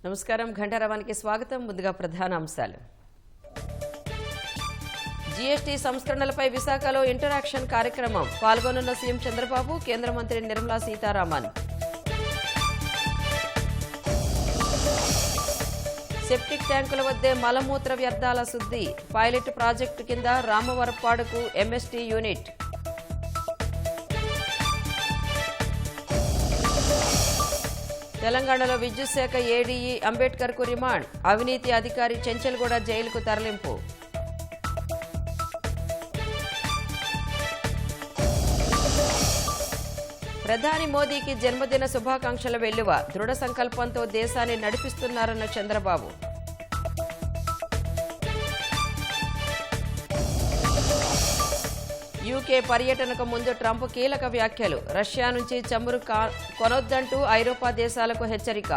నమస్కారం ఘంటారావానికి స్వాగతం. ముందుగా ప్రధాన అంశాలు. జీఎస్టీ సంస్కరణలపై విశాఖలో ఇంటరాక్షన్ కార్యక్రమం పాల్గొనున్న సీఎం చంద్రబాబు, కేంద్ర మంత్రి నిర్మలా సీతారామన్. సెప్టిక్ ట్యాంకుల వద్దే మలమూత్ర వ్యర్థాల శుద్ధి పైలట్ ప్రాజెక్టు కింద రామవరపాడుకు ఎంఎస్టీ యూనిట్. తెలంగాణలో విద్యుత్ శాఖ ఏడీఈ అంబేద్కర్కు రిమాండ్, అవినీతి అధికారి చెంచల్గూడ జైలుకు తరలింపు. ప్రధాని మోదీకి జన్మదిన శుభాకాంక్షల వెల్లువ, దృఢ సంకల్పంతో దేశాన్ని నడిపిస్తున్నారన్న చంద్రబాబు. యూకే పర్యటనకు ముందు ట్రంప్ కీలక వ్యాఖ్యలు, రష్యా నుంచి చమురు కొనొద్దంటూ ఐరోపా దేశాలకు హెచ్చరిక.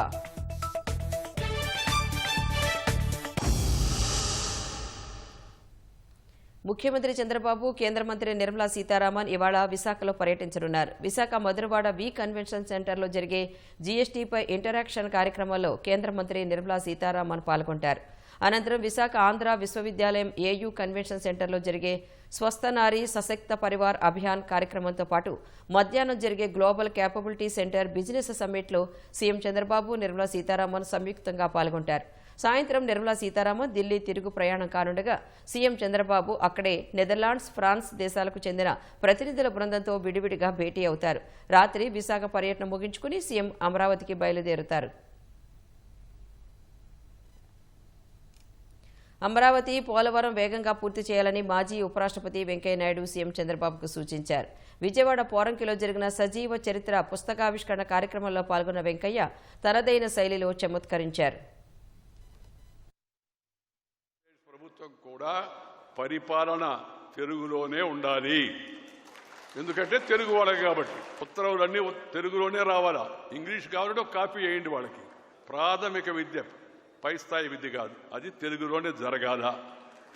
ముఖ్యమంత్రి చంద్రబాబు, కేంద్ర మంత్రి నిర్మలా సీతారామన్ ఇవాళ విశాఖలో పర్యటించనున్నారు. విశాఖ మధురవాడ వి కన్వెన్షన్ సెంటర్లో జరిగే జీఎస్టీపై ఇంటరాక్షన్ కార్యక్రమంలో కేంద్ర మంత్రి నిర్మలా సీతారామన్ పాల్గొంటారు. అనంతరం విశాఖ ఆంధ్ర విశ్వవిద్యాలయం ఏయూ కన్వెన్షన్ సెంటర్లో జరిగే స్వస్థ నారీ సశక్త పరివార్ అభియాన్ కార్యక్రమంతో పాటు మధ్యాహ్నం జరిగే గ్లోబల్ క్యాపబిలిటీ సెంటర్ బిజినెస్ సమ్మిట్లో సీఎం చంద్రబాబు, నిర్మలా సీతారామన్ సంయుక్తంగా పాల్గొంటారు. సాయంత్రం నిర్మలా సీతారామన్ ఢిల్లీ తిరుగు ప్రయాణం కానుండగా సీఎం చంద్రబాబు అక్కడే నెదర్లాండ్స్, ఫ్రాన్స్ దేశాలకు చెందిన ప్రతినిధుల బృందంతో విడివిడిగా భేటీ అవుతారు. రాత్రి విశాఖ పర్యటన ముగించుకుని సీఎం అమరావతికి బయలుదేరుతారు. అమరావతి, పోలవరం వేగంగా పూర్తి చేయాలని మాజీ ఉపరాష్ట్రపతి వెంకయ్యనాయుడు సీఎం చంద్రబాబుకు సూచించారు. విజయవాడ పోరంకిలో జరిగిన సజీవ చరిత్ర పుస్తకావిష్కరణ కార్యక్రమంలో పాల్గొన్న వెంకయ్య తనదైన శైలిలో చమత్కరించారు. ప్రభుత్వం కూడా పరిపాలన తెలుగులోనే ఉండాలి, ఎందుకంటే తెలుగు వాళ్ళకి కాబట్టి ఉత్తర్వులన్నీ తెలుగులోనే రావాలా. ఇంగ్లీష్ కావాలంటే ఒక కాపీ వేయండి వాళ్ళకి. ప్రాథమిక విద్య పై స్థాయి విద్య కాదు, అది తెలుగులోనే జరగాల.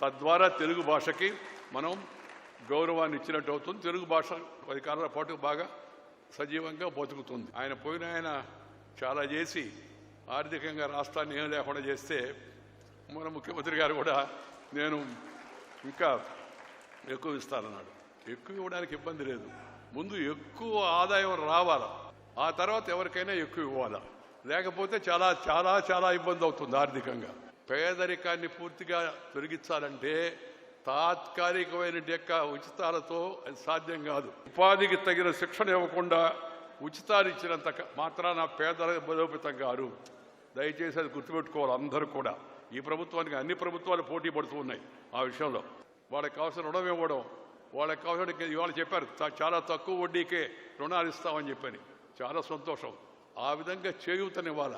తద్వారా తెలుగు భాషకి మనం గౌరవాన్ని ఇచ్చినట్టు అవుతుంది. తెలుగు భాష 10 కాలాల పాటు బాగా సజీవంగా బతుకుతుంది. ఆయన చాలా చేసి ఆర్థికంగా రాష్ట్రాన్ని ఏం లేకుండా చేస్తే మన ముఖ్యమంత్రి గారు కూడా నేను ఇంకా ఎక్కువ ఇస్తానన్నాడు. ఎక్కువ ఇవ్వడానికి ఇబ్బంది లేదు, ముందు ఎక్కువ ఆదాయం రావాలా, ఆ తర్వాత ఎవరికైనా ఎక్కువ ఇవ్వాలా. లేకపోతే చాలా చాలా చాలా ఇబ్బంది అవుతుంది ఆర్థికంగా. పేదరికాన్ని పూర్తిగా తొలగించాలంటే తాత్కాలికమైన ఉచితాలతో అది సాధ్యం కాదు. ఉపాధికి తగిన శిక్షణ ఇవ్వకుండా ఉచితాలు ఇచ్చినంత మాత్రాన పేదల బలోపేతం గారు. దయచేసి అది గుర్తుపెట్టుకోవాలి అందరూ కూడా. ఈ ప్రభుత్వానికి అన్ని ప్రభుత్వాలు పోటీ పడుతూ ఉన్నాయి ఆ విషయంలో. వాళ్ళకి కావాల్సిన రుణం ఇవ్వడం, వాళ్ళకి కావాల్సిన ఇవాళ చెప్పారు చాలా తక్కువ వడ్డీకే రుణాలు ఇస్తామని చెప్పని, చాలా సంతోషం. ఆ విధంగా చేయూతనివ్వాల.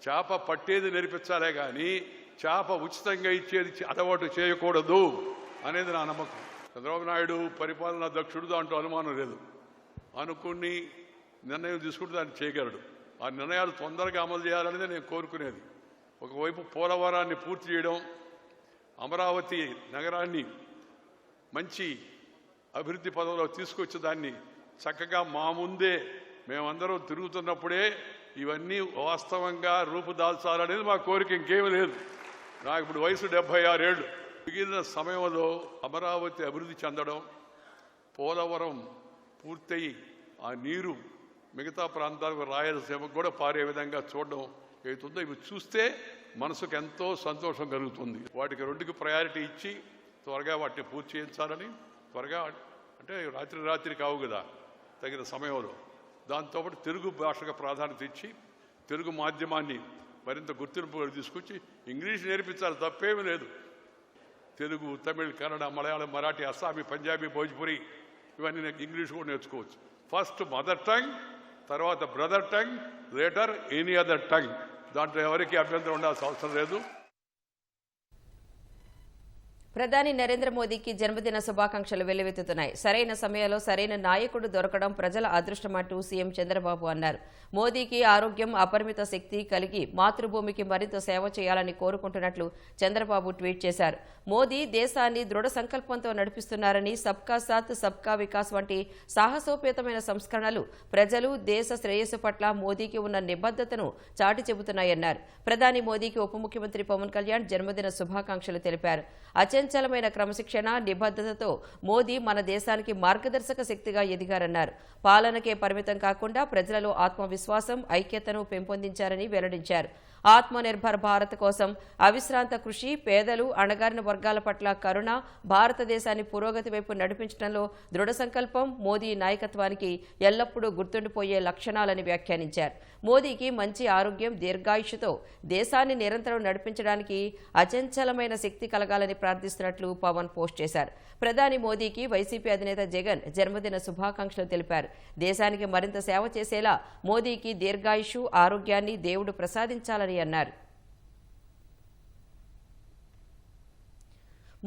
చేప పట్టేది నేర్పించాలే కానీ చేప ఉచితంగా ఇచ్చేది అలవాటు చేయకూడదు అనేది నా నమ్మకం. చంద్రబాబు నాయుడు పరిపాలనా దక్షుడు, దాంట్లో అనుమానం లేదు. అనుకుని నిర్ణయం తీసుకుంటే దాన్ని చేయగలడు. ఆ నిర్ణయాలు తొందరగా అమలు చేయాలనేది నేను కోరుకునేది. ఒకవైపు పోలవరాన్ని పూర్తి చేయడం, అమరావతి నగరాన్ని మంచి అభివృద్ధి పదంలో తీసుకొచ్చి దాన్ని చక్కగా మా ముందే మేమందరం తిరుగుతున్నప్పుడే ఇవన్నీ వాస్తవంగా రూపుదాల్చాలనేది మా కోరిక, ఇంకేమీ లేదు. నాకు ఇప్పుడు వయసు 76 ఏళ్ళు. మిగిలిన సమయంలో అమరావతి అభివృద్ధి చెందడం, పోలవరం పూర్తయి ఆ నీరు మిగతా ప్రాంతాలకు రాయలసీమకు కూడా పారే విధంగా చూడడం ఏతుందో ఇవి చూస్తే మనసుకు ఎంతో సంతోషం కలుగుతుంది. వాటికి 2కి ప్రయారిటీ ఇచ్చి త్వరగా వాటిని పూర్తి చేయించాలని, త్వరగా అంటే రాత్రి కావు కదా, తగిన సమయంలో. దాంతోపాటు తెలుగు భాషకు ప్రాధాన్యత ఇచ్చి తెలుగు మాధ్యమాన్ని మరింత గుర్తింపు తీసుకొచ్చి ఇంగ్లీష్ నేర్పించాలి, తప్పేమీ లేదు. తెలుగు, తమిళ్, కన్నడ, మలయాళం, మరాఠీ, అస్సామీ, పంజాబీ, భోజ్పురి ఇవన్నీ ఇంగ్లీష్ కూడా నేర్చుకోవచ్చు. ఫస్ట్ మదర్ టంగ్, తర్వాత brother tongue, later any other tongue. దాంట్లో ఎవరికి అభ్యంతరం ఉండాల్సిన అవసరం లేదు. ప్రధాని నరేంద్ర మోదీకి జన్మదిన శుభాకాంక్షలు వెల్లువెత్తుతున్నాయి. సరైన సమయంలో సరైన నాయకుడు దొరకడం ప్రజల అదృష్టమంటూ సీఎం చంద్రబాబు అన్నారు. మోదీకి ఆరోగ్యం, అపరిమిత శక్తి కలిగి మాతృభూమికి మరింత సేవ చేయాలని కోరుకుంటున్నట్లు చంద్రబాబు ట్వీట్ చేశారు. మోదీ దేశాన్ని దృఢ సంకల్పంతో నడిపిస్తున్నారని సబ్కా సాత్ సబ్కా వికాస్ వంటి సాహసోపేతమైన సంస్కరణలు ప్రజలు, దేశ శ్రేయస్సు పట్ల మోదీకి ఉన్న నిబద్ధతను చాటి చెబుతున్నాయన్నారు. ప్రధాని మోదీకి ఉప ముఖ్యమంత్రి పవన్ కళ్యాణ్ జన్మదిన శుభాకాంక్షలు తెలిపారు. అచంచలమైన క్రమశిక్షణ, నిబద్ధతతో మోదీ మన దేశానికి మార్గదర్శక శక్తిగా ఎదిగారన్నారు. పాలనకే పరిమితం కాకుండా ప్రజలలో ఆత్మవిశ్వాసం, ఐక్యతను పెంపొందించారని వెల్లడించారు. ఆత్మనిర్భర్ భారత్ కోసం అవిశ్రాంత కృషి, పేదలు, అణగారిన వర్గాల పట్ల కరుణ, భారతదేశాన్ని పురోగతి వైపు నడిపించడంలో దృఢ సంకల్పం మోదీ నాయకత్వానికి ఎల్లప్పుడూ గుర్తుండిపోయే లక్షణాలని వ్యాఖ్యానించారు. మోదీకి మంచి ఆరోగ్యం, దీర్ఘాయుష్తో దేశాన్ని నిరంతరం నడిపించడానికి అచంచలమైన శక్తి కలగాలని ప్రార్థిస్తున్నట్లు పవన్ పోస్ట్ చేశారు. ప్రధాని మోదీకి వైసీపీ అధినేత జగన్ జన్మదిన శుభాకాంక్షలు తెలిపారు. దేశానికి మరింత సేవ చేసేలా మోదీకి దీర్ఘాయుషు, ఆరోగ్యాన్ని దేవుడు ప్రసాదించాలని అన్నారు.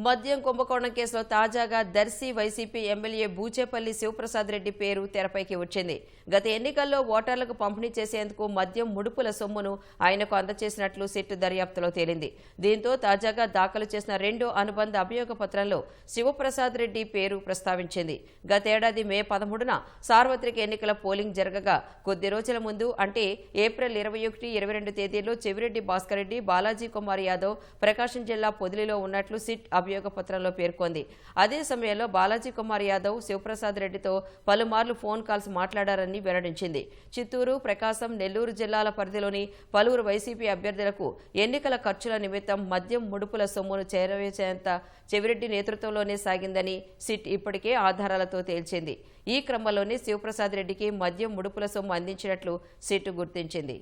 మద్యం కుంభకోణం కేసులో తాజాగా దర్శి వైసీపీ ఎమ్మెల్యే బూచేపల్లి శివప్రసాద్ రెడ్డి పేరు తెరపైకి వచ్చింది. గత ఎన్నికల్లో ఓటర్లకు పంపిణీ చేసేందుకు మద్యం ముడుపుల సొమ్మును ఆయనకు అందజేసినట్లు సిట్ దర్యాప్తులో తేలింది. దీంతో తాజాగా దాఖలు చేసిన రెండో అనుబంధ అభియోగ పత్రంలో శివప్రసాద్ రెడ్డి పేరు ప్రస్తావించింది. గతేడాది మే 13న సార్వత్రిక ఎన్నికల పోలింగ్ జరగగా కొద్ది రోజుల ముందు అంటే ఏప్రిల్ 21, 22 తేదీల్లో చెవిరెడ్డి భాస్కర్ రెడ్డి, బాలాజీ కుమార్ యాదవ్ ప్రకాశం జిల్లా పొదిలిలో ఉన్నట్లు సిట్ అభియోగ పత్రంలో పేర్కొంది. అదే సమయంలో బాలాజీ కుమార్ యాదవ్ శివప్రసాద్ రెడ్డితో పలుమార్లు ఫోన్ కాల్స్ మాట్లాడారని వెల్లడించింది. చిత్తూరు, ప్రకాశం, నెల్లూరు జిల్లాల పరిధిలోని పలువురు వైసీపీ అభ్యర్థులకు ఎన్నికల ఖర్చుల నిమిత్తం మద్యం ముడుపుల సొమ్మును చేరవేసేంత చెవిరెడ్డి నేతృత్వంలోనే సాగిందని సిట్ ఇప్పటికే ఆధారాలతో తేల్చింది. ఈ క్రమంలోనే శివప్రసాద్ రెడ్డికి మద్యం ముడుపుల సొమ్ము అందించినట్లు సిట్ గుర్తించింది.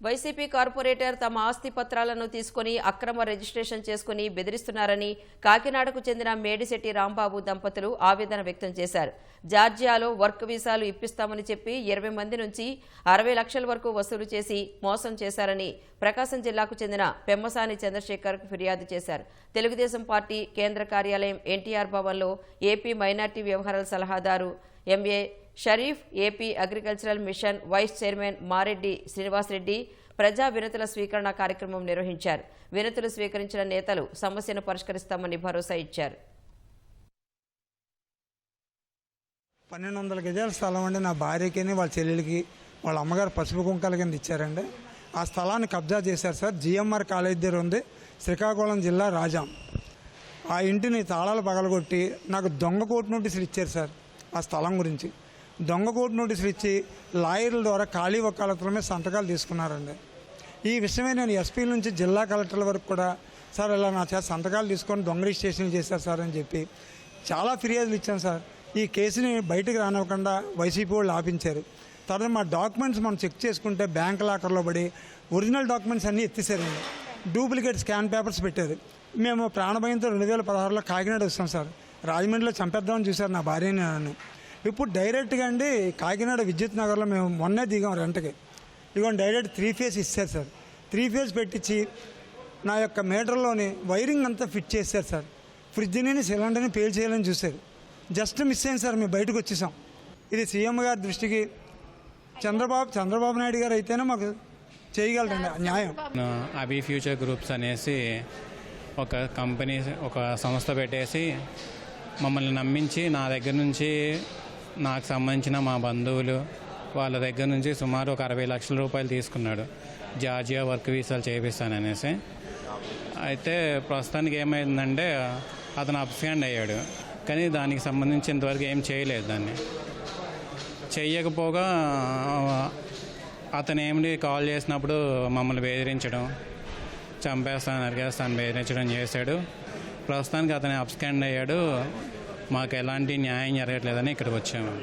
వైసీపీ కార్పొరేటర్ తమ ఆస్తి పత్రాలను తీసుకుని అక్రమ రిజిస్ట్రేషన్ చేసుకుని బెదిరిస్తున్నారని కాకినాడకు చెందిన మేడిశెట్టి రాంబాబు దంపతులు ఆవేదన వ్యక్తం చేశారు. జార్జియాలో వర్క్ వీసాలు ఇప్పిస్తామని చెప్పి 20 మంది నుంచి 60 లక్షల వరకు వసూలు చేసి మోసం చేశారని ప్రకాశం జిల్లాకు చెందిన పెమ్మసాని చంద్రశేఖర్ ఫిర్యాదు చేశారు. తెలుగుదేశం పార్టీ కేంద్ర కార్యాలయం ఎన్టీఆర్ భవన్లో ఏపీ మైనార్టీ వ్యవహారాల సలహాదారు M A Shareef, AP agricultural mission vice chairman Mareddy Srinivasa Reddy ప్రజా వినతుల స్వీకరణ కార్యక్రమం నిర్వహించారు. వినతులు స్వీకరించిన నేతలు సమస్యను పరిష్కరిస్తామని భరోసా ఇచ్చారు. 1200 గజాల స్థలం అండి నా భార్యకి, వాళ్ళ చెల్లెలకి, వాళ్ళ అమ్మగారు పసుపు కుంకాల కింద ఇచ్చారండి. ఆ స్థలాన్ని కబ్జా చేశారు సార్. జిఎంఆర్ కాలేజ్ దగ్గర ఉంది, శ్రీకాకుళం జిల్లా రాజాం. ఆ ఇంటిని తాళాలు పగలగొట్టి నాకు దొంగ కోర్టు నోటీసులు ఇచ్చారు సార్. ఆ స్థలం గురించి దొంగ కోర్టు నోటీసులు ఇచ్చి లాయర్ల ద్వారా ఖాళీ వకాలతుల మీద సంతకాలు తీసుకున్నారండి. ఈ విషయమే నేను ఎస్పీల నుంచి జిల్లా కలెక్టర్ల వరకు కూడా సార్ ఇలా నా చేత సంతకాలు తీసుకొని దొంగ రిజిస్ట్రేషన్లు చేశారు సార్ అని చెప్పి చాలా ఫిర్యాదులు ఇచ్చాను సార్. ఈ కేసుని బయటకు రానివ్వకుండా వైసీపీ వాళ్ళు ఆపించారు. తర్వాత మా డాక్యుమెంట్స్ మనం చెక్ చేసుకుంటే బ్యాంక్ లాకర్లో పడి ఒరిజినల్ డాక్యుమెంట్స్ అన్నీ ఎత్తిసారండి. డూప్లికేట్ స్కాన్ పేపర్స్ పెట్టారు. మేము ప్రాణభయంతో 2016లో కాకినాడ వస్తాం సార్. రాజమండ్రిలో చంపేద్దామని చూశారు నా భార్యని నన్ను. ఇప్పుడు డైరెక్ట్గా అండి కాకినాడ విద్యుత్ నగర్లో మేము మొన్నే దిగాం రెంట్కి. ఇదిగోండి డైరెక్ట్ 3 ఫేజ్ ఇస్తారు సార్. 3 ఫేజ్ పెట్టించి నా యొక్క మీటర్లోని వైరింగ్ అంతా ఫిట్ చేశారు సార్. ఫ్రిడ్జ్ని సిలిండర్ని పేల్ చేయాలని చూశారు. జస్ట్ మిస్ అయింది సార్. మేము బయటకు వచ్చేసాం. ఇది సీఎం గారి దృష్టికి చంద్రబాబు నాయుడు గారు అయితేనే మాకు చేయగలరండి న్యాయం. అభి ఫ్యూచర్ గ్రూప్స్ అనేసి ఒక కంపెనీ, ఒక సంస్థ పెట్టేసి మమ్మల్ని నమ్మించి నా దగ్గర నుంచి నాకు సంబంధించిన మా బంధువులు వాళ్ళ దగ్గర నుంచి సుమారు ఒక 60 లక్షల రూపాయలు తీసుకున్నాడు. జార్జియా వర్క్ వీసాలు చేపిస్తాననేసి. అయితే ప్రస్తుతానికి ఏమైందంటే అతను అబ్స్కాండ్ అయ్యాడు. కానీ దానికి సంబంధించి ఇంతవరకు ఏం చేయలేదు. దాన్ని చెయ్యకపోగా అతను ఏమిటి కాల్ చేసినప్పుడు మమ్మల్ని బెదిరించడం, చంపేస్తాను, నరికేస్తాను బెదిరించడం చేశాడు. ప్రస్తుతానికి అతను అబ్స్కాండ్ అయ్యాడు. మాకు ఎలాంటి న్యాయం జరగట్లేదని ఇక్కడికి వచ్చాము.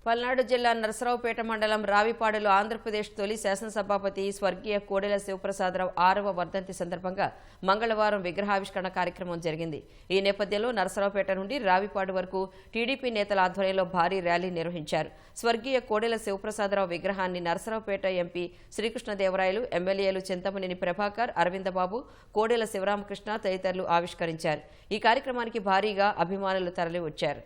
పల్నాడు జిల్లా నరసరావుపేట మండలం రావిపాడులో ఆంధ్రప్రదేశ్ తొలి శాసనసభాపతి స్వర్గీయ కోడెల శివప్రసాదరావు 6వ వర్ధంతి సందర్భంగా మంగళవారం విగ్రహావిష్కరణ కార్యక్రమం జరిగింది. ఈ నేపథ్యంలో నరసరావుపేట నుండి రావిపాడు వరకు టీడీపీ నేతల ఆధ్వర్యంలో భారీ ర్యాలీ నిర్వహించారు. స్వర్గీయ కోడెల శివప్రసాదరావు విగ్రహాన్ని నరసరావుపేట ఎంపీ శ్రీకృష్ణదేవరాయలు, ఎమ్మెల్యేలు చింతమనేని ప్రభాకర్, అరవిందబాబు, కోడెల శివరామకృష్ణ తదితరులు ఆవిష్కరించారు. ఈ కార్యక్రమానికి భారీగా అభిమానులు తరలివచ్చారు.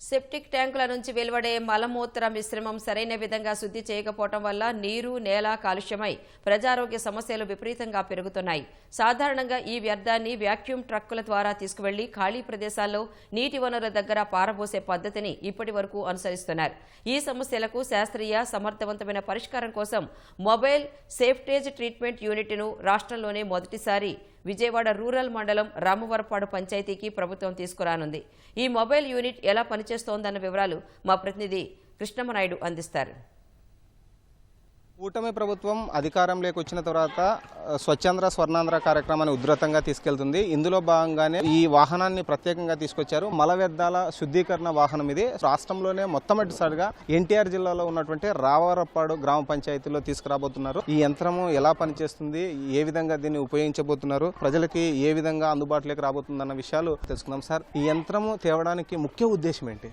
సెప్టిక్ ట్యాంకుల నుంచి వెలువడే మలమూత్ర మిశ్రమం సరైన విధంగా శుద్ధి చేయకపోవడం వల్ల నీరు, నేల కాలుష్యమై ప్రజారోగ్య సమస్యలు విపరీతంగా పెరుగుతున్నాయి. సాధారణంగా ఈ వ్యర్థాన్ని వ్యాక్యూమ్ ట్రక్కుల ద్వారా తీసుకువెళ్లి ఖాళీ ప్రదేశాల్లో నీటి వనరుల దగ్గర పారబోసే పద్ధతిని ఇప్పటి వరకు అనుసరిస్తున్నారు. ఈ సమస్యలకు శాస్త్రీయ, సమర్థవంతమైన పరిష్కారం కోసం మొబైల్ సేఫ్టేజ్ ట్రీట్మెంట్ యూనిట్ను రాష్ట్రంలోనే మొదటిసారి విజయవాడ రూరల్ మండలం రామవరపాడు పంచాయతీకి ప్రభుత్వం తీసుకురానుంది. ఈ మొబైల్ యూనిట్ ఎలా పనిచేస్తోందన్న వివరాలు మా ప్రతినిధి కృష్ణమనాయుడు అందిస్తారు. కూటమి ప్రభుత్వం అధికారంలోకి వచ్చిన తర్వాత స్వచ్ఛాంధ్ర స్వర్ణాంధ్ర కార్యక్రమాన్ని ఉధృతంగా తీసుకెళ్తుంది. ఇందులో భాగంగానే ఈ వాహనాన్ని ప్రత్యేకంగా తీసుకొచ్చారు. మల వ్యర్థాల శుద్ధీకరణ వాహనం ఇది. రాష్ట్రంలోనే మొట్టమొదటిసారిగా ఎన్టీఆర్ జిల్లాలో ఉన్నటువంటి రామవరపాడు గ్రామ పంచాయతీలో తీసుకురాబోతున్నారు. ఈ యంత్రము ఎలా పనిచేస్తుంది, ఏ విధంగా దీన్ని ఉపయోగించబోతున్నారు, ప్రజలకి ఏ విధంగా అందుబాటులోకి రాబోతుందన్న విషయాలు తెలుసుకుందాం. సార్, ఈ యంత్రము తేవడానికి ముఖ్య ఉద్దేశం ఏంటి?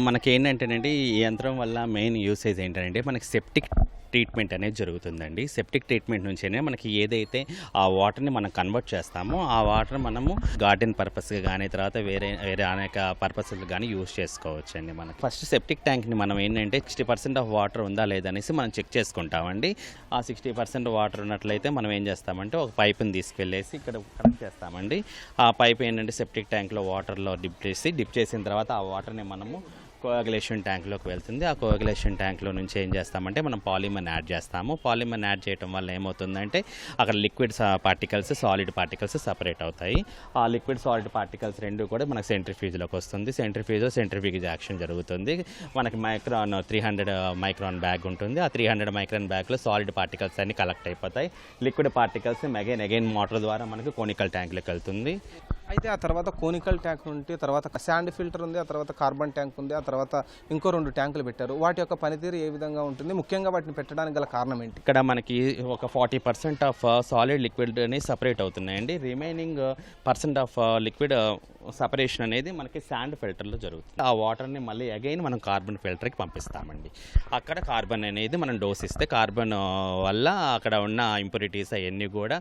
మనకి ఏంటంటేనండి, ఈ యంత్రం వల్ల మెయిన్ యూసేజ్ ఏంటంటే మనకి సెప్టిక్ ట్రీట్మెంట్ అనేది జరుగుతుందండి. సెప్టిక్ ట్రీట్మెంట్ నుంచేనే మనకి ఏదైతే ఆ వాటర్ని మనం కన్వర్ట్ చేస్తామో ఆ వాటర్ మనము గార్డెన్ పర్పస్గా కానీ తర్వాత వేరే అనేక పర్పస్లు కానీ యూజ్ చేసుకోవచ్చు అండి. మనకి ఫస్ట్ సెప్టిక్ ట్యాంక్ని మనం ఏంటంటే 60% ఆఫ్ వాటర్ ఉందా లేదనేసి మనం చెక్ చేసుకుంటామండి. ఆ 60% వాటర్ ఉన్నట్లయితే మనం ఏం చేస్తామంటే ఒక పైప్ని తీసుకెళ్ళేసి ఇక్కడ కనెక్ట్ చేస్తామండి. ఆ పైప్ ఏంటంటే సెప్టిక్ ట్యాంక్లో వాటర్లో డిప్ చేసిన తర్వాత ఆ వాటర్ని మనము కోయాగులేషన్ ట్యాంక్లోకి వెళ్తుంది. ఆ కోయాగులేషన్ ట్యాంక్లో నుంచి ఏం చేస్తామంటే మనం పాలిమర్ని యాడ్ చేస్తాము. పాలిమర్ని యాడ్ చేయడం వల్ల ఏమవుతుందంటే అక్కడ liquid particles, solid particles separate అవుతాయి. ఆ లిక్విడ్ సాలిడ్ పార్టికల్స్ రెండు కూడా మనకు సెంట్రిఫ్యూజ్లోకి వస్తుంది. సెంట్రిఫ్యూజ్ యాక్షన్ జరుగుతుంది. మనకి 300 మైక్రాన్ బ్యాగ్ ఉంటుంది. ఆ 300 మైక్రాన్ బ్యాగ్లో సాలిడ్ పార్టికల్స్ అన్ని కలెక్ట్ అయిపోతాయి. లిక్విడ్ పార్టికల్స్ అగైన్ మోటార్ ద్వారా మనకు కోనికల్ ట్యాంక్లోకి వెళ్తుంది. అయితే ఆ తర్వాత కోనికల్ ట్యాంక్ ఉంది, తర్వాత శాండ్ ఫిల్టర్ ఉంది, ఆ తర్వాత కార్బన్ ట్యాంక్ ఉంది, ఆ తర్వాత ఇంకో 2 ట్యాంకులు పెట్టారు. వాటి యొక్క పనితీరు ఏ విధంగా ఉంటుంది, ముఖ్యంగా వాటిని పెట్టడానికి గల కారణం ఏంటి? ఇక్కడ మనకి ఒక 40% ఆఫ్ సాలిడ్ లిక్విడ్ అనేది సపరేట్ అవుతున్నాయండి. రిమైనింగ్ % ఆఫ్ లిక్విడ్ సపరేషన్ అనేది మనకి శాండ్ ఫిల్టర్లో జరుగుతుంది. ఆ వాటర్ని మళ్ళీ అగైన్ మనం కార్బన్ ఫిల్టర్కి పంపిస్తామండి. అక్కడ కార్బన్ అనేది మనం డోస్ ఇస్తే కార్బన్ వల్ల అక్కడ ఉన్న ఇంప్యూరిటీస్ అవన్నీ కూడా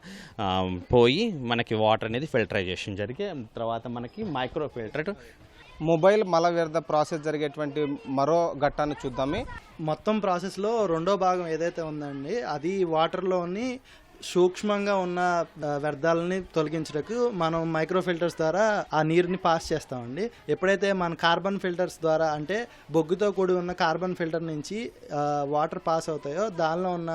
పోయి మనకి వాటర్ అనేది ఫిల్టరైజేషన్ జరిగి తర్వాత మనకి మైక్రో ఫిల్టర్. మొబైల్ మల వ్యర్థ ప్రాసెస్ జరిగేటువంటి మరో ఘట్టాన్ని చూద్దామే. మొత్తం ప్రాసెస్లో రెండో భాగం ఏదైతే ఉందండి, అది వాటర్లోని సూక్ష్మంగా ఉన్న వ్యర్థాలని తొలగించడానికి మనం మైక్రో ఫిల్టర్స్ ద్వారా ఆ నీరుని పాస్ చేస్తామండి. ఎప్పుడైతే మన కార్బన్ ఫిల్టర్స్ ద్వారా, అంటే బొగ్గుతో కూడి ఉన్న కార్బన్ ఫిల్టర్ నుంచి వాటర్ పాస్ అవుతాయో దానిలో ఉన్న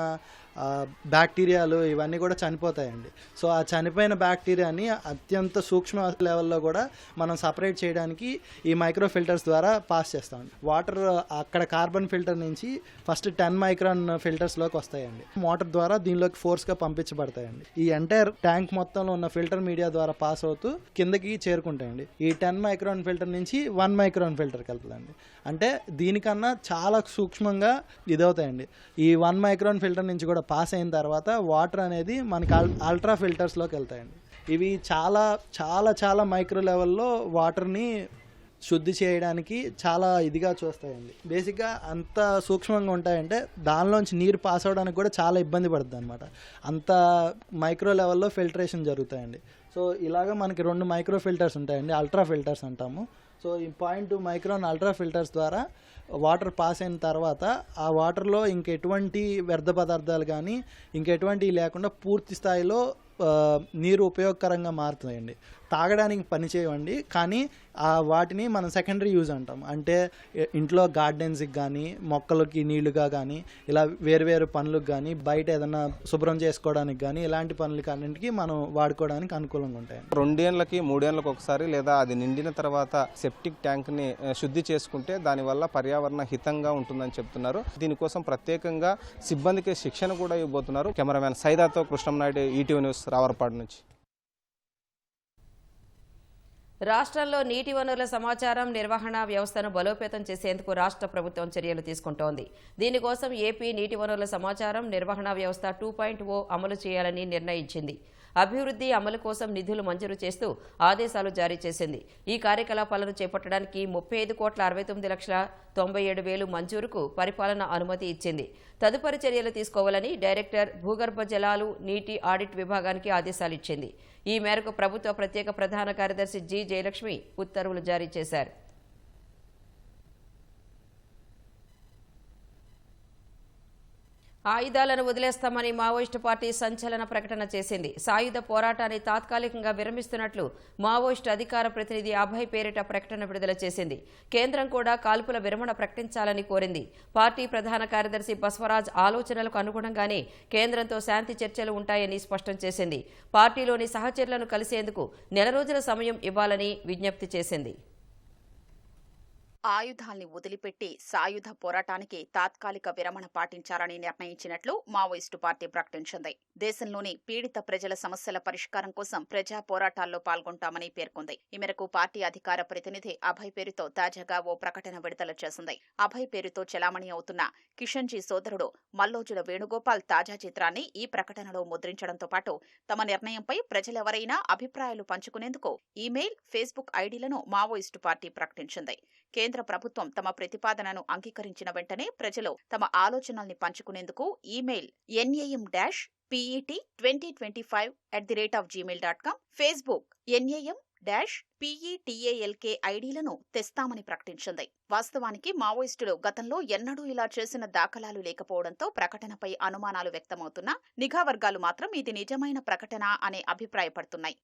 బ్యాక్టీరియాలు ఇవన్నీ కూడా చనిపోతాయండి. సో ఆ చనిపోయిన బ్యాక్టీరియాని అత్యంత సూక్ష్మ లెవెల్లో కూడా మనం సపరేట్ చేయడానికి ఈ మైక్రో ఫిల్టర్స్ ద్వారా పాస్ చేస్తామండి. వాటర్ అక్కడ కార్బన్ ఫిల్టర్ నుంచి ఫస్ట్ 10 మైక్రాన్ ఫిల్టర్స్లోకి వస్తాయండి. మోటార్ ద్వారా దీనిలోకి ఫోర్స్గా పంపించబడతాయండి. ఈ ఎంటైర్ ట్యాంక్ మొత్తంలో ఉన్న ఫిల్టర్ మీడియా ద్వారా పాస్ అవుతూ కిందకి చేరుకుంటాయండి. ఈ 10 మైక్రాన్ ఫిల్టర్ నుంచి 1 మైక్రాన్ ఫిల్టర్కి వెళ్తుందండి. అంటే దీనికన్నా చాలా సూక్ష్మంగా ఇదవుతాయండి. ఈ 1 మైక్రాన్ ఫిల్టర్ నుంచి కూడా పాస్ అయిన తర్వాత వాటర్ అనేది మనకి అల్ట్రా ఫిల్టర్స్లోకి వెళ్తాయండి. ఇవి చాలా చాలా చాలా మైక్రో లెవెల్లో వాటర్ని శుద్ధి చేయడానికి చాలా ఇదిగా చూస్తాయండి. బేసిక్గా అంత సూక్ష్మంగా ఉంటాయంటే దానిలోంచి నీరు పాస్ అవడానికి కూడా చాలా ఇబ్బంది పడుతుంది అనమాట. అంత మైక్రో లెవెల్లో ఫిల్టరేషన్ జరుగుతాయండి. సో ఇలాగ మనకి 2 మైక్రో ఫిల్టర్స్ ఉంటాయండి, అల్ట్రా ఫిల్టర్స్ అంటాము. సో ఈ 0.2 మైక్రాన్ అల్ట్రా ఫిల్టర్స్ ద్వారా వాటర్ పాస్ అయిన తర్వాత ఆ వాటర్లో ఇంకెటువంటి వ్యర్థ పదార్థాలు కానీ ఇంకెటువంటివి లేకుండా పూర్తి స్థాయిలో నీరు ఉపయోగకరంగా మారుతాయండి. తాగడానికి పనిచేయవండి, కానీ వాటిని మనం సెకండరీ యూజ్ అంటాం. అంటే ఇంట్లో గార్డెన్స్కి కానీ, మొక్కలకి నీళ్లుగా కానీ, ఇలా వేరు పనులకు కానీ, బయట ఏదైనా శుభ్రం చేసుకోవడానికి కానీ, ఇలాంటి పనులకి అన్నింటికి మనం వాడుకోవడానికి అనుకూలంగా ఉంటాయి. 2 ఏళ్ళకి 3 ఏళ్ళకి ఒకసారి లేదా అది నిండిన తర్వాత సెప్టిక్ ట్యాంక్ని శుద్ధి చేసుకుంటే దానివల్ల పర్యావరణ హితంగా ఉంటుందని చెప్తున్నారు. దీనికోసం ప్రత్యేకంగా సిబ్బందికి శిక్షణ కూడా ఇవ్వబోతున్నారు. కెమెరామ్యాన్ సైదాతో కృష్ణంనాయుడు, ఈటీవీ న్యూస్, రావరపాడు నుంచి. రాష్ట్రంలో నీటి వనరుల సమాచారం నిర్వహణ వ్యవస్థను బలోపేతం చేసేందుకు రాష్ట్ర ప్రభుత్వం చర్యలు తీసుకుంటోంది. దీనికోసం ఏపీ నీటి వనరుల సమాచారం నిర్వహణ వ్యవస్థ 2.0 అమలు చేయాలని నిర్ణయించింది. అభివృద్ధి అమలు కోసం నిధులు మంజూరు చేస్తూ ఆదేశాలు జారీ చేసింది. ఈ కార్యకలాపాలను చేపట్టడానికి 35,69,97,000 మంజూరుకు పరిపాలన అనుమతి ఇచ్చింది. తదుపరి చర్యలు తీసుకోవాలని డైరెక్టర్ భూగర్భ జలాలు నీటి ఆడిట్ విభాగానికి ఆదేశాలిచ్చింది. ఈ మేరకు ప్రభుత్వ ప్రత్యేక ప్రధాన కార్యదర్శి జి. జయలక్ష్మి ఉత్తర్వులు జారీ చేశారు. ఆయుధాలను వదిలేస్తామని మావోయిస్టు పార్టీ సంచలన ప్రకటన చేసింది. సాయుధ పోరాటాన్ని తాత్కాలికంగా విరమిస్తున్నట్లు మావోయిస్టు అధికార ప్రతినిధి అభయ్ పేరిట ప్రకటన విడుదల చేసింది. కేంద్రం కూడా కాల్పుల విరమణ ప్రకటించాలని కోరింది. పార్టీ ప్రధాన కార్యదర్శి బస్వరాజ్ ఆలోచనలకు అనుగుణంగానే కేంద్రంతో శాంతి చర్చలు ఉంటాయని స్పష్టం చేసింది. పార్టీలోని సహచరులను కలిసేందుకు 4 రోజుల సమయం ఇవ్వాలని విజ్ఞప్తి చేసింది. ఆయుధాల్ని వదిలిపెట్టి సాయుధ పోరాటానికి తాత్కాలిక విరమణ పాటించాలని నిర్ణయించినట్లు మావోయిస్టు పార్టీ ప్రకటించింది. దేశంలోని పీడిత ప్రజల సమస్యల పరిష్కారం కోసం ప్రజా పోరాటాల్లో పాల్గొంటామని పేర్కొంది. ఈ మేరకు పార్టీ అధికార ప్రతినిధి అభయ్ పేరుతో తాజాగా ఓ ప్రకటన విడుదల చేసింది. అభయ్ పేరుతో చెలామణి అవుతున్న కిషన్జీ సోదరుడు మల్లోజుల వేణుగోపాల్ తాజా చిత్రాన్ని ఈ ప్రకటనలో ముద్రించడంతో పాటు తమ నిర్ణయంపై ప్రజలెవరైనా అభిప్రాయాలు పంచుకునేందుకు ఈమెయిల్, ఫేస్బుక్ ఐడీలను మావోయిస్టు పార్టీ ప్రకటించింది. కేంద్ర ప్రభుత్వం తమ ప్రతిపాదనను అంగీకరించిన వెంటనే ప్రజలు తమ ఆలోచనల్ని పంచుకునేందుకు ఈమెయిల్ NAM-PET2025@gmail.com, ఫేస్బుక్ NAM-PETALK ఐడీలను తెస్తామని ప్రకటించింది. వాస్తవానికి మావోయిస్టులు గతంలో ఎన్నడూ ఇలా చేసిన దాఖలాలు లేకపోవడంతో ప్రకటనపై అనుమానాలు వ్యక్తమవుతున్నా నిఘా వర్గాలు మాత్రం ఇది నిజమైన ప్రకటన అనే అభిప్రాయపడుతున్నాయి.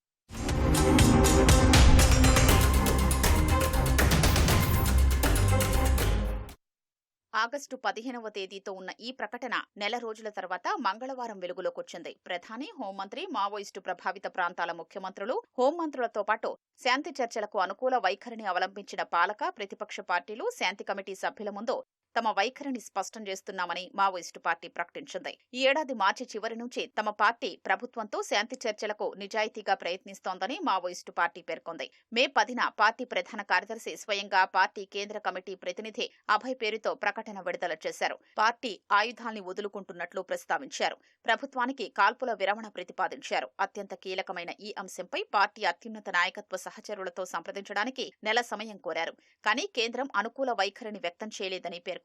ఆగస్టు 15వ తేదీతో ఉన్న ఈ ప్రకటన 4 రోజుల తర్వాత మంగళవారం వెలుగులోకొచ్చింది. ప్రధాని, హోంమంత్రి, మావోయిస్టు ప్రభావిత ప్రాంతాల ముఖ్యమంత్రులు, హోంమంత్రులతో పాటు శాంతి చర్చలకు అనుకూల వైఖరిని అవలంబించిన పాలక, ప్రతిపక్ష పార్టీలు శాంతి కమిటీ సభ్యుల ముందు తమ వైఖరిని స్పష్టం చేస్తున్నామని మావోయిస్టు పార్టీ ప్రకటించింది. ఈ ఏడాది మార్చి చివరి నుంచి తమ పార్టీ ప్రభుత్వంతో శాంతి చర్చలకు నిజాయితీగా ప్రయత్నిస్తోందని మావోయిస్టు పార్టీ పేర్కొంది. మే 10న పార్టీ ప్రధాన కార్యదర్శి స్వయంగా పార్టీ కేంద్ర కమిటీ ప్రతినిధి అభయ్ పేరుతో ప్రకటన విడుదల చేశారు. పార్టీ ఆయుధాల్ని వదులుకుంటున్నట్లు ప్రస్తావించారు. ప్రభుత్వానికి కాల్పుల విరమణ ప్రతిపాదించారు. అత్యంత కీలకమైన ఈ అంశంపై పార్టీ అత్యున్నత నాయకత్వ సహచరులతో సంప్రదించడానికి 1 నెల సమయం కోరారు. కానీ కేంద్రం అనుకూల వైఖరిని వ్యక్తం చేయలేదని పేర్కొన్నారు.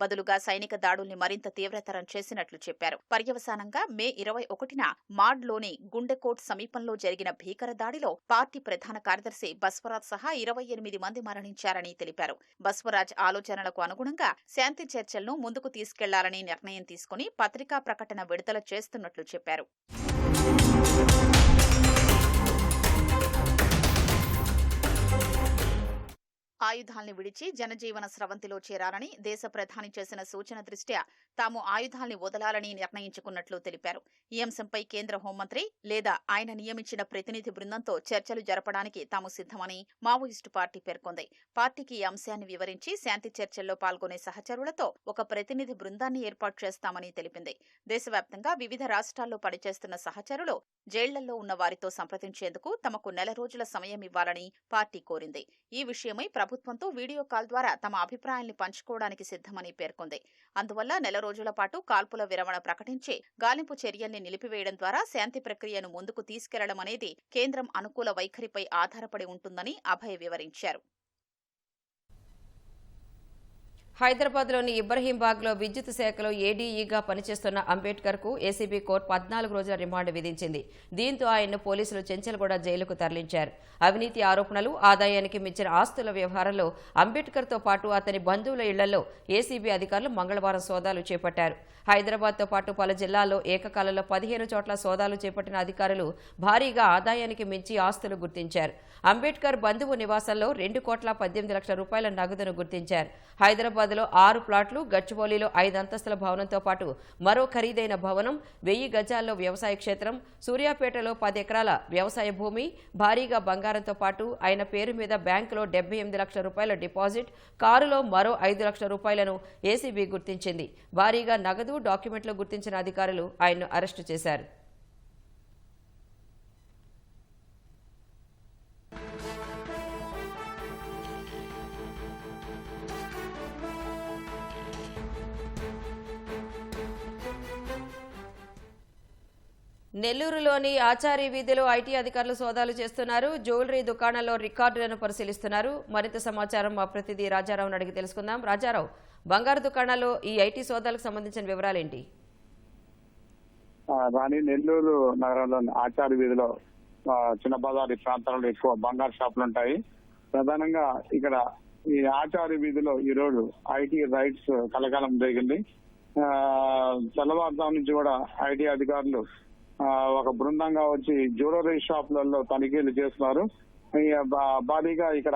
బదులుగా సైనిక దాడుల్ని మరింత తీవ్రతరం చేసినట్లు చెప్పారు. పర్యవసానంగా మే 21న మాడ్లోని గుండెకోట్ సమీపంలో జరిగిన భీకర దాడిలో పార్టీ ప్రధాన కార్యదర్శి బస్వరాజ్ సహా 28 మంది మరణించారని తెలిపారు. బస్వరాజ్ ఆలోచనలకు అనుగుణంగా శాంతి చర్చలను ముందుకు తీసుకెళ్లాలని నిర్ణయం తీసుకుని పత్రికా ప్రకటన విడుదల చేస్తున్నట్లు చెప్పారు. ఆయుధాల్ని విడిచి జనజీవన స్రవంతిలో చేరాలని దేశ ప్రధాని చేసిన సూచన దృష్ట్యా తాము ఆయుధాల్ని వదలాలని నిర్ణయించుకున్నట్లు తెలిపారు. ఈ అంశంపై కేంద్ర హోంమంత్రి లేదా ఆయన నియమించిన ప్రతినిధి బృందంతో చర్చలు జరపడానికి తాము సిద్ధమని మావోయిస్టు పార్టీ పేర్కొంది. పార్టీకి ఈ అంశాన్ని వివరించి శాంతి చర్చల్లో పాల్గొనే సహచరులతో ఒక ప్రతినిధి బృందాన్ని ఏర్పాటు చేస్తామని తెలిపింది. దేశవ్యాప్తంగా వివిధ రాష్ట్రాల్లో పనిచేస్తున్న సహచరులు జైళ్లలో ఉన్న వారితో సంప్రదించేందుకు తమకు 1 నెల రోజుల సమయం ఇవ్వాలని పార్టీ కోరింది. ఈ విషయమై ప్రభుత్వంతో వీడియో కాల్ ద్వారా తమ అభిప్రాయాల్ని పంచుకోవడానికి సిద్ధమని పేర్కొంది. అందువల్ల 1 నెల రోజుల పాటు కాల్పుల విరమణ ప్రకటించి గాలింపు చర్యల్ని నిలిపివేయడం ద్వారా శాంతి ప్రక్రియను ముందుకు తీసుకెళ్లడం అనేది కేంద్రం అనుకూల వైఖరిపై ఆధారపడి ఉంటుందని అభయ్ వివరించారు. హైదరాబాద్లోని ఇబ్రహీంబాగ్లో విద్యుత్ శాఖలో ఏడీఈగా పనిచేస్తున్న అంబేద్కర్కు ఏసీబీ కోర్టు 14 రోజుల రిమాండ్ విధించింది. దీంతో ఆయన్ను పోలీసులు చెంచల్గూడ జైలుకు తరలించారు. అవినీతి ఆరోపణలు, ఆదాయానికి మించిన ఆస్తుల వ్యవహారంలో అంబేద్కర్తో పాటు అతని బంధువుల ఇళ్లలో ఏసీబీ అధికారులు మంగళవారం సోదాలు చేపట్టారు. హైదరాబాద్తో పాటు పలు జిల్లాల్లో ఏకకాలంలో 15 చోట్ల సోదాలు చేపట్టిన అధికారులు భారీగా ఆదాయానికి మించి ఆస్తులు గుర్తించారు. అంబేద్కర్ బంధువు నివాసంలో 2,18 లక్షల రూపాయల నగదును గుర్తించారు. హైదరాబాద్లో 6 ప్లాట్లు, గచ్చిబౌలిలో 5 అంతస్తుల భవనంతో పాటు మరో ఖరీదైన భవనం, 1000 గజాల్లో వ్యవసాయ క్షేత్రం, సూర్యాపేటలో 10 ఎకరాల వ్యవసాయ భూమి, భారీగా బంగారంతో పాటు ఆయన పేరు మీద బ్యాంకులో 78 లక్షల రూపాయల డిపాజిట్, కారులో మరో 5 లక్షల రూపాయలను ఏసీబీ గుర్తించింది. భారీగా నగదు, డాక్యుమెంట్లు గుర్తించిన అధికారులు ఆయన్ను అరెస్టు చేశారు. నెల్లూరులోని ఆచారి వీధిలో ఐటీ అధికారులు సోదాలు చేస్తున్నారు. జ్యువెలరీ దుకాణాల్లో రికార్డులను పరిశీలిస్తున్నారు. మరింత సమాచారం మా ప్రతినిధి రాజారావును అడిగి తెలుసుకుందాం. రాజారావు, బంగారు దుకాణాల్లో ఈ ఐటీ సోదాలకు సంబంధించిన వివరాలేంటి? రాణి, నెల్లూరు నగరంలోని ఆచారి వీధిలో చిన్న బజారు ప్రాంతాల్లో ఎక్కువ బంగారు షాపులు ఉంటాయి. ప్రధానంగా ఇక్కడ ఈ ఆచారి వీధిలో ఈ రోజు ఐటీ రైట్స్ కలకాలం జరిగింది. తెల్లవారుజాము నుంచి కూడా ఐటీ అధికారులు ఒక బృందంగా వచ్చి జ్యువెలరీ షాపులలో తనిఖీలు చేస్తున్నారు. భారీగా ఇక్కడ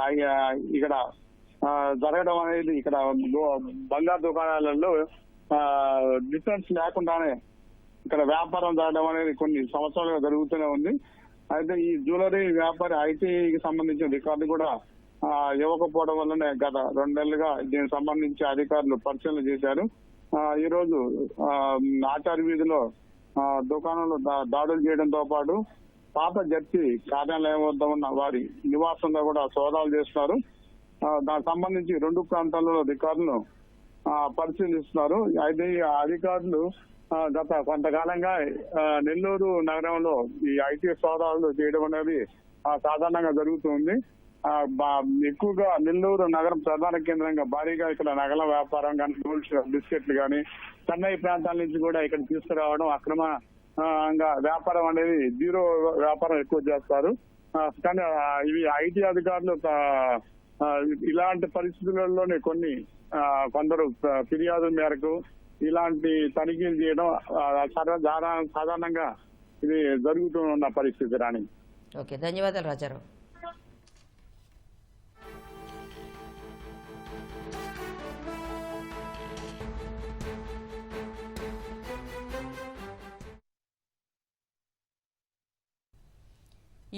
జరగడం అనేది ఇక్కడ బంగారు దుకాణాలలో డిఫరెన్స్ లేకుండానే ఇక్కడ వ్యాపారం జరగడం అనేది కొన్ని సంవత్సరాలుగా జరుగుతూనే ఉంది. అయితే ఈ జ్యువెలరీ వ్యాపారి ఐటీకి సంబంధించిన రికార్డు కూడా ఇవ్వకపోవడం వల్లనే గత 2 నెలలుగా దీనికి సంబంధించి అధికారులు పరిశీలన చేశారు. ఈ రోజు ఆచారి వీధిలో దుకాణంలో దాడులు చేయడంతో పాటు పాత జడ్పీ కార్యాలయం వద్ద ఉన్న వారి నివాసంలో కూడా సోదాలు చేస్తున్నారు. దానికి సంబంధించి 2 ప్రాంతాల్లో రికార్డులను పరిశీలిస్తున్నారు. అయితే ఈ అధికారులు గత కొంతకాలంగా నెల్లూరు నగరంలో ఈ ఐటీ సోదాలు చేయడం అనేది సాధారణంగా జరుగుతుంది. ఎక్కువగా నెల్లూరు నగరం ప్రధాన కేంద్రంగా భారీగా ఇక్కడ నగల వ్యాపారం కానీ, బిస్కెట్లు కానీ, చెన్నై ప్రాంతాల నుంచి కూడా ఇక్కడ తీసుకురావడం, అక్రమంగా వ్యాపారం అనేది జీరో వ్యాపారం ఎక్కువ చేస్తారు. కానీ ఇవి ఐటీ అధికారులు ఇలాంటి పరిస్థితులలోనే కొందరు ఫిర్యాదుల మేరకు ఇలాంటి తనిఖీలు చేయడం సాధారణంగా ఇది జరుగుతున్న పరిస్థితి. రాణి, ఓకే, ధన్యవాదాలు రాజారావు.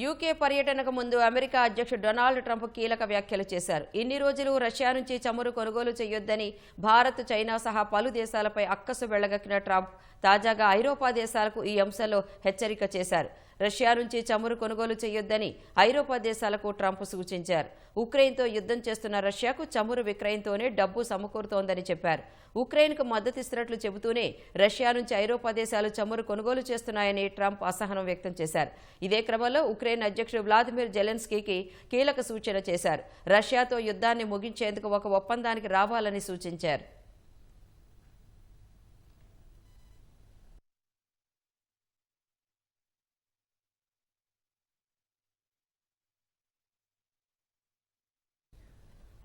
యూకే పర్యటనకు ముందు అమెరికా అధ్యక్షుడు డొనాల్డ్ ట్రంప్ కీలక వ్యాఖ్యలు చేశారు. ఇన్ని రోజులు రష్యా నుంచి చమురు కొనుగోలు చేయొద్దని భారత్, చైనా సహా పలు దేశాలపై అక్కసు వెళ్లగక్కిన ట్రంప్ తాజాగా ఐరోపా దేశాలకు ఈ అంశంలో హెచ్చరిక చేశారు. రష్యా నుంచి చమురు కొనుగోలు చేయొద్దని ఐరోపా దేశాలకు ట్రంప్ సూచించారు. ఉక్రెయిన్తో యుద్ధం చేస్తున్న రష్యాకు చమురు విక్రయంతోనే డబ్బు సమకూరుతోందని చెప్పారు. ఉక్రెయిన్కు మద్దతిస్తున్నట్లు చెబుతూనే రష్యా నుంచి ఐరోపా దేశాలు చమురు కొనుగోలు చేస్తున్నాయని ట్రంప్ అసహనం వ్యక్తం చేశారు. ఇదే క్రమంలో ఉక్రెయిన్ అధ్యక్షుడు వ్లాదిమిర్ జెలెన్స్కీకి కీలక సూచన చేశారు. రష్యాతో యుద్ధాన్ని ముగించేందుకు ఒక ఒప్పందానికి రావాలని సూచించారు.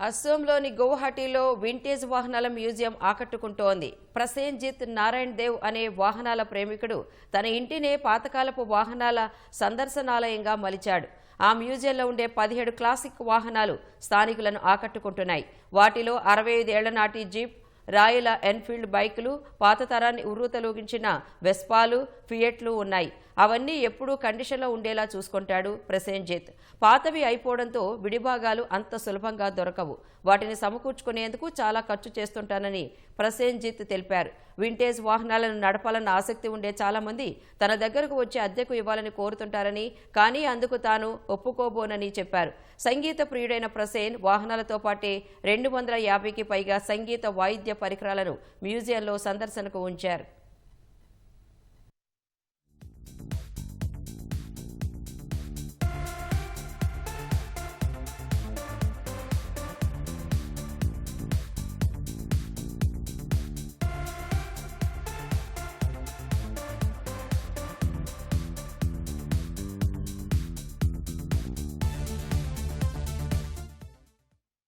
అస్సోంలోని గౌహటిలో వింటేజ్ వాహనాల మ్యూజియం ఆకట్టుకుంటోంది. ప్రసేన్జిత్ నారాయణ్ దేవ్ అనే వాహనాల ప్రేమికుడు తన ఇంటినే పాతకాలపు వాహనాల సందర్శనాలయంగా మలిచాడు. ఆ మ్యూజియంలో ఉండే 17 క్లాసిక్ వాహనాలు స్థానికులను ఆకట్టుకుంటున్నాయి. వాటిలో 65 ఏళ్ల నాటి జీప్, రాయల ఎన్ఫీల్డ్ బైకులు, పాత తరాన్ని ఉర్రూతలూగించిన వెస్పాలు, ఫియట్లు ఉన్నాయి. అవన్నీ ఎప్పుడూ కండిషన్లో ఉండేలా చూసుకుంటాడు ప్రసేన్జిత్. పాతవి అయిపోవడంతో విడిభాగాలు అంత సులభంగా దొరకవు. వాటిని సమకూర్చుకునేందుకు చాలా ఖర్చు చేస్తుంటానని ప్రసేన్జిత్ తెలిపారు. వింటేజ్ వాహనాలను నడపాలన్న ఆసక్తి ఉండే చాలామంది తన దగ్గరకు వచ్చి అద్దెకు ఇవ్వాలని కోరుతుంటారని, కానీ అందుకు తాను ఒప్పుకోబోనని చెప్పారు. సంగీత ప్రియుడైన ప్రసేన్ వాహనాలతో పాటే 250కి పైగా సంగీత వాయిద్య పరికరాలను మ్యూజియంలో సందర్శనకు ఉంచారు.